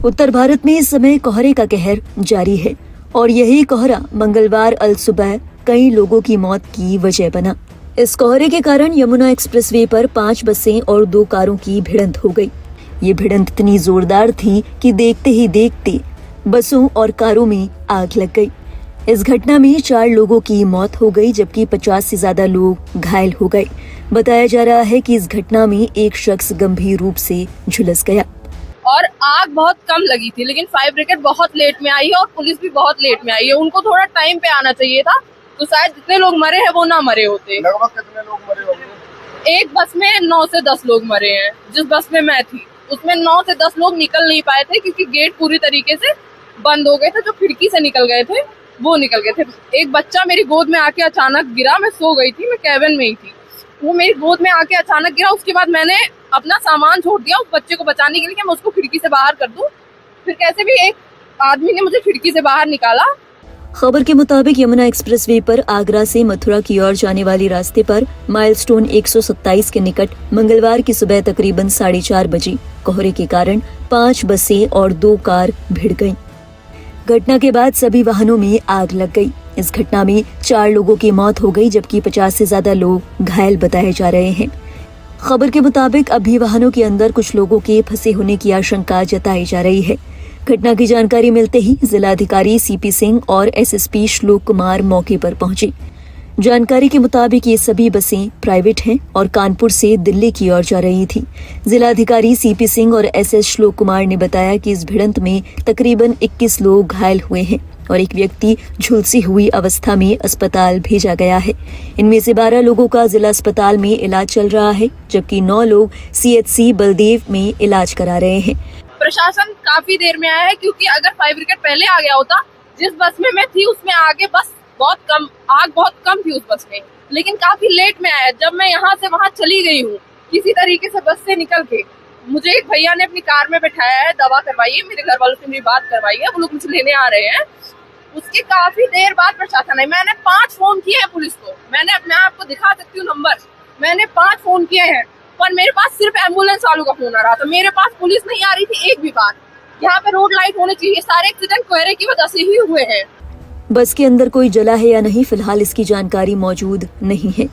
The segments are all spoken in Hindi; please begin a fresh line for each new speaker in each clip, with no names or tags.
उत्तर भारत में इस समय कोहरे का कहर जारी है और यही कोहरा मंगलवार अल सुबह कई लोगों की मौत की वजह बना। इस कोहरे के कारण यमुना एक्सप्रेसवे पर 5 बसें और 2 कारों की भिड़ंत हो गई। ये भिड़ंत इतनी जोरदार थी कि देखते ही देखते बसों और कारों में आग लग गई। इस घटना में 4 लोगों की मौत हो गई जबकि 50 से ज्यादा लोग घायल हो गए। बताया जा रहा है कि इस घटना में एक शख्स गंभीर रूप से झुलस गया।
और आग बहुत कम लगी थी, लेकिन फायर ब्रिगेड बहुत लेट में आई है और पुलिस भी बहुत लेट में आई है। उनको थोड़ा टाइम पे आना चाहिए था, तो शायद जितने लोग मरे हैं वो ना मरे होते।
लगभग कितने लोग मरे होंगे?
एक बस में 9 से 10 लोग मरे हैं। जिस बस में मैं थी उसमें 9 से 10 लोग निकल नहीं पाए थे क्योंकि गेट पूरी तरीके से बंद हो गए थे। जो खिड़की से निकल गए थे वो निकल गए थे। एक बच्चा मेरी गोद में आके अचानक गिरा। मैं सो गई थी, मैं कैबिन में ही थी। वो मेरी गोद में आके अचानक गिरा। उसके बाद मैंने अपना सामान छोड़ दिया उस बच्चे को बचाने के लिए कि मैं उसको खिड़की से बाहर कर दूं। फिर कैसे भी एक आदमी ने मुझे खिड़की से बाहर निकाला।
खबर के मुताबिक यमुना एक्सप्रेसवे पर आगरा से मथुरा की ओर जाने वाले रास्ते पर माइलस्टोन 127 के निकट मंगलवार की सुबह तकरीबन 4:30 बजे कोहरे के कारण 5 बसें और 2 कार भिड़ गईं। घटना के बाद सभी वाहनों में आग लग गई। इस घटना में 4 लोगों की मौत हो गई जबकि 50 से ज्यादा लोग घायल बताए जा रहे हैं। खबर के मुताबिक अभी वाहनों के अंदर कुछ लोगों के फंसे होने की आशंका जताई जा रही है। घटना की जानकारी मिलते ही जिलाधिकारी सीपी सिंह और एसएसपी श्लोक कुमार मौके पर पहुंचे। जानकारी के मुताबिक ये सभी बसें प्राइवेट हैं और कानपुर से दिल्ली की ओर जा रही थी। जिलाधिकारी सीपी सिंह और एसएस श्लोक कुमार ने बताया कि इस भिड़ंत में तकरीबन 21 लोग घायल हुए हैं और एक व्यक्ति झुलसी हुई अवस्था में अस्पताल भेजा गया है। इनमें से 12 लोगों का जिला अस्पताल में इलाज चल रहा है जबकि 9 लोग सीएचसी बलदेव में इलाज करा रहे हैं।
प्रशासन काफी देर में आया है क्योंकि अगर फायर ब्रिगेड पहले आ गया होता, जिस बस में मैं थी उसमें आगे बस आग बहुत कम थी उस बस में, लेकिन काफी लेट में आया। जब मैं यहाँ से वहाँ चली गई हूँ किसी तरीके से बस से निकल के, मुझे एक भैया ने अपनी कार में बैठाया है, दवा करवाई है, मेरे घर वालों से मेरी बात करवाई है, वो लोग मुझे लेने आ रहे हैं। उसके काफी देर बाद प्रशासन आई। मैंने 5 फोन किए हैं पुलिस को। मैंने अपने आप को दिखा सकती हूँ नंबर। मैंने 5 फोन किए हैं पर मेरे पास सिर्फ एम्बुलेंस वालों का फोन आ रहा था। मेरे पास पुलिस नहीं आ रही थी एक भी बार। यहाँ पे रोड लाइट होनी चाहिए। सारे एक्सीडेंट कोहरे की वजह से ही हुए हैं।
बस के अंदर कोई जला है या नहीं फिलहाल इसकी जानकारी मौजूद नहीं है।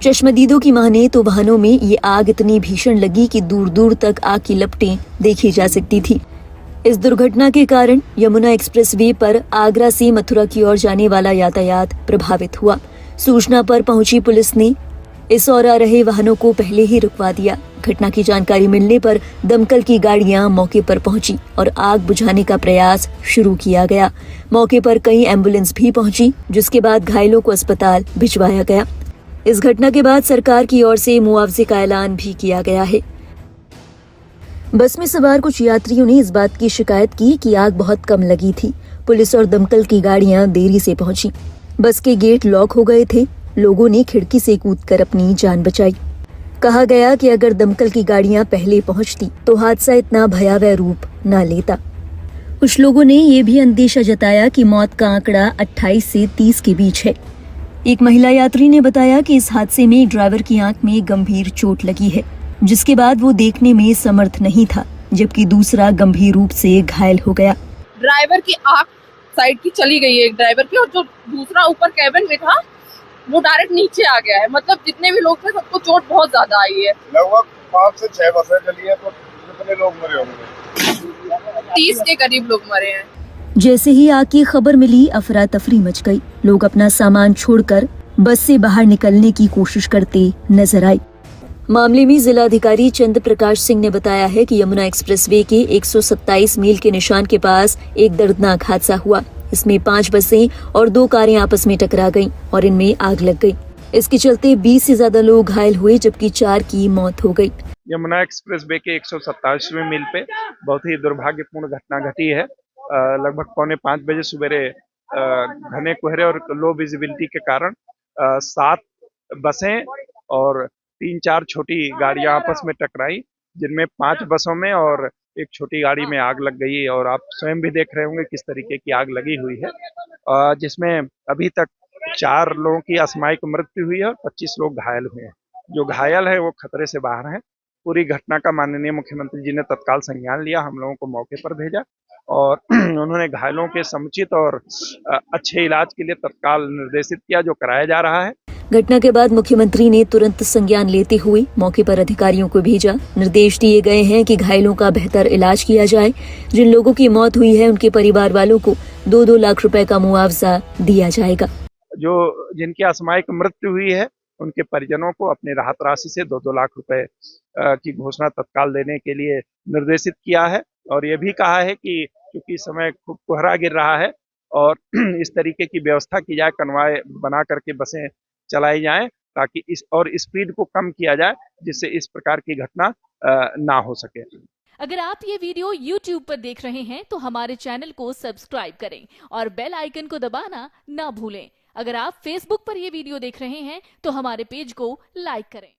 चश्मदीदों की माने तो वाहनों में ये आग इतनी भीषण लगी कि दूर दूर तक आग की लपटें देखी जा सकती थी। इस दुर्घटना के कारण यमुना एक्सप्रेसवे पर आगरा से मथुरा की ओर जाने वाला यातायात प्रभावित हुआ। सूचना पर पहुंची पुलिस ने इस ओर आ रहे वाहनों को पहले ही रुकवा दिया। घटना की जानकारी मिलने पर दमकल की गाड़ियां मौके पर पहुंची और आग बुझाने का प्रयास शुरू किया गया। मौके पर कई एम्बुलेंस भी पहुंची जिसके बाद घायलों को अस्पताल भिजवाया गया। इस घटना के बाद सरकार की ओर से मुआवजे का ऐलान भी किया गया है। बस में सवार कुछ यात्रियों ने इस बात की शिकायत की कि आग बहुत कम लगी थी। पुलिस और दमकल की गाड़ियां देरी से पहुंची। बस के गेट लॉक हो गए थे। लोगों ने खिड़की से कूदकर अपनी जान बचाई। कहा गया कि अगर दमकल की गाड़ियां पहले पहुंचती तो हादसा इतना भयावह रूप न लेता। कुछ लोगों ने ये भी अंदेशा जताया कि मौत का आंकड़ा 28 से 30 के बीच है। एक महिला यात्री ने बताया कि इस हादसे में ड्राइवर की आंख में गंभीर चोट लगी है जिसके बाद वो देखने में समर्थ नहीं था जबकि दूसरा गंभीर रूप से घायल हो गया।
ड्राइवर की आंख साइड की चली गई है एक ड्राइवर की, और जो दूसरा ऊपर कैबिन में था वो डायरेक्ट नीचे आ गया है। मतलब जितने भी लोग थे सबको चोट बहुत ज्यादा आई है।
लगभग 5 से 6 बसें चली है, तो कितने लोग मरे होंगे?
30 के करीब लोग मरे हैं।
जैसे ही आग की खबर मिली अफरा तफरी मच गई। लोग अपना सामान छोड़कर बस से बाहर निकलने की कोशिश करते नजर आए। मामले में जिलाधिकारी चंद्र प्रकाश सिंह ने बताया है कि यमुना एक्सप्रेसवे के 127 मील के निशान के पास एक दर्दनाक हादसा हुआ। इसमें 5 बसें और 2 कारें आपस में टकरा गईं और इनमें आग लग गई। इसके चलते 20 से ज्यादा लोग घायल हुए जबकि 4 की मौत हो गई।
यमुना एक्सप्रेसवे के 127वें मील पे बहुत ही दुर्भाग्यपूर्ण घटना घटी है। लगभग 4:45 बजे सवेरे घने कोहरे और लो विजिबिलिटी के कारण 7 बसें और 3-4 छोटी गाड़ियां आपस में टकराई, जिनमें 5 बसों में और एक छोटी गाड़ी में आग लग गई। और आप स्वयं भी देख रहे होंगे किस तरीके की आग लगी हुई है, जिसमें अभी तक 4 लोगों की असामयिक मृत्यु हुई है और 25 लोग घायल हुए हैं। जो घायल है वो खतरे से बाहर हैं। पूरी घटना का माननीय मुख्यमंत्री जी ने तत्काल संज्ञान लिया, हम लोगों को मौके पर भेजा और उन्होंने घायलों के समुचित और अच्छे इलाज के लिए तत्काल निर्देशित किया, जो कराया जा रहा है।
घटना के बाद मुख्यमंत्री ने तुरंत संज्ञान लेते हुए मौके पर अधिकारियों को भेजा। निर्देश दिए गए हैं कि घायलों का बेहतर इलाज किया जाए। जिन लोगों की मौत हुई है उनके परिवार वालों को 2-2 लाख रुपए का मुआवजा दिया जाएगा।
जो जिनकी असामयिक मृत्यु हुई है उनके परिजनों को अपनी राहत राशि से 2-2 लाख रुपए की घोषणा तत्काल देने के लिए निर्देशित किया है और ये भी कहा है कि चूंकि इस समय खूब कोहरा गिर रहा है और इस तरीके की व्यवस्था की जाए, कन्वाय बना करके बसें चलाई जाएं ताकि इस और स्पीड को कम किया जाए, जिससे इस प्रकार की घटना ना हो सके।
अगर आप ये वीडियो YouTube पर देख रहे हैं तो हमारे चैनल को सब्सक्राइब करें और बेल आइकन को दबाना ना भूलें। अगर आप Facebook पर ये वीडियो देख रहे हैं तो हमारे पेज को लाइक करें।